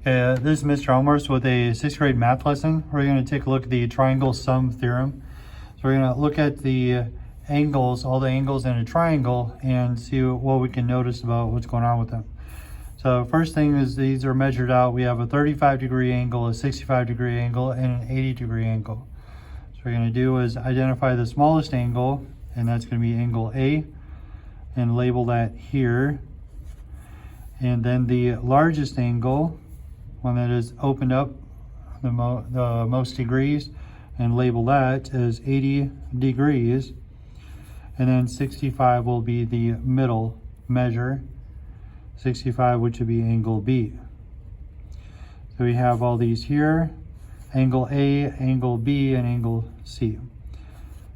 This is Mr. Elmhorst with a 6th grade math lesson. We're going to take a look at the triangle sum theorem. So we're going to look at the angles, all the angles in a triangle, and see what we can notice about what's going on with them. So first thing is these are measured out. We have a 35-degree angle, a 65-degree angle, and an 80-degree angle. So what we're going to do is identify the smallest angle, and that's going to be angle A, and label that here. And then the largest angle, one that is opened up the most degrees, and label that as 80 degrees. And then 65 will be the middle measure, 65, which would be angle B. So we have all these here, angle A, angle B, and angle C.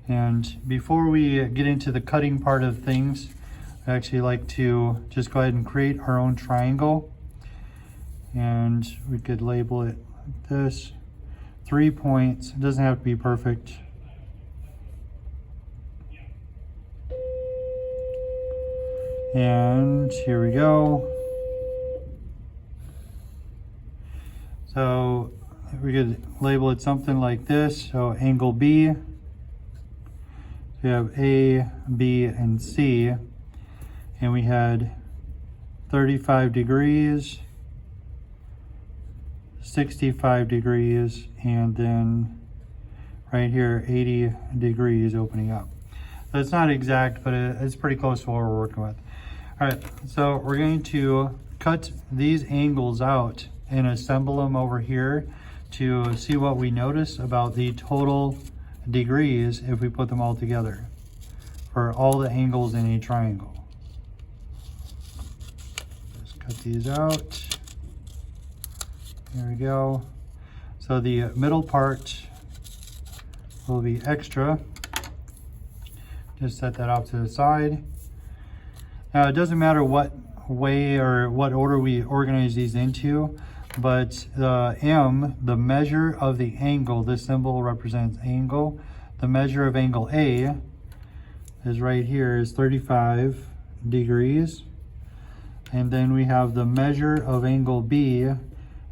And before we get into the cutting part of things, I actually like to just go ahead and create our own triangle. And we could label it like this. 3 points. It doesn't have to be perfect. And here we go. So we could label it something like this. So angle B. We have A, B, and C. And we had 35 degrees. 65 degrees, and then right here 80 degrees opening up. So it's not exact, but it's pretty close to what we're working with. All right, so we're going to cut these angles out and assemble them over here to see what we notice about the total degrees if we put them all together for all the angles in a triangle. Just cut these out. There we go. So the middle part will be extra. Just set that off to the side. Now it doesn't matter what way or what order we organize these into, but the M, the measure of the angle, this symbol represents angle. The measure of angle A is right here, is 35 degrees. And then we have the measure of angle B.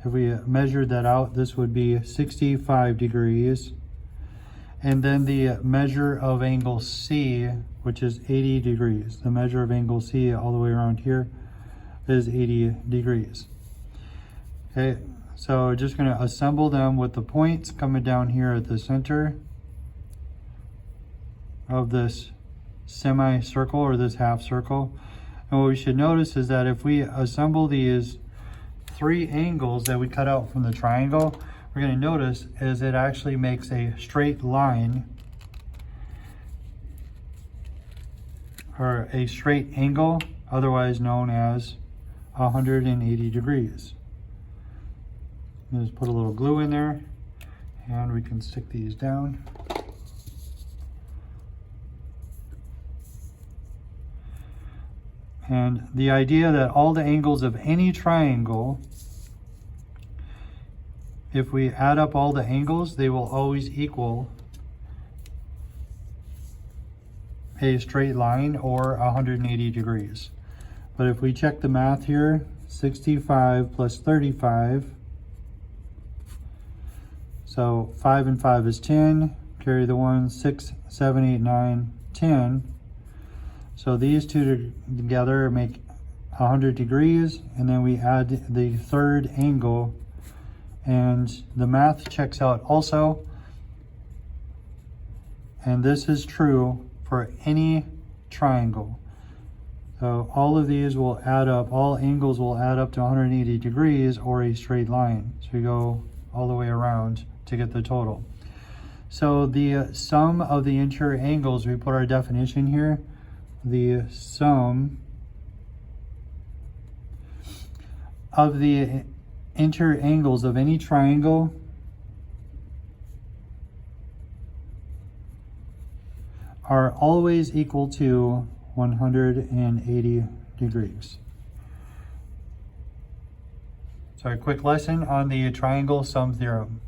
If we measured that out, this would be 65 degrees. And then the measure of angle C, which is 80 degrees. The measure of angle C all the way around here is 80 degrees. Okay, so we're just going to assemble them with the points coming down here at the center of this semicircle or this half circle. And what we should notice is that if we assemble these 3 angles that we cut out from the triangle, we're going to notice is it actually makes a straight line or a straight angle, otherwise known as 180 degrees. Just put a little glue in there and we can stick these down. And the idea that all the angles of any triangle, if we add up all the angles, they will always equal a straight line or 180 degrees. But if we check the math here, 65 plus 35, so 5 and 5 is 10, carry the 1, 6, 7, 8, 9, 10. So these two together make 100 degrees, and then we add the third angle, and the math checks out also. And this is true for any triangle. So all of these will add up, all angles will add up to 180 degrees or a straight line. So we go all the way around to get the total. So the sum of the interior angles, we put our definition here. The sum of the interior angles of any triangle are always equal to 180 degrees. So a quick lesson on the triangle sum theorem.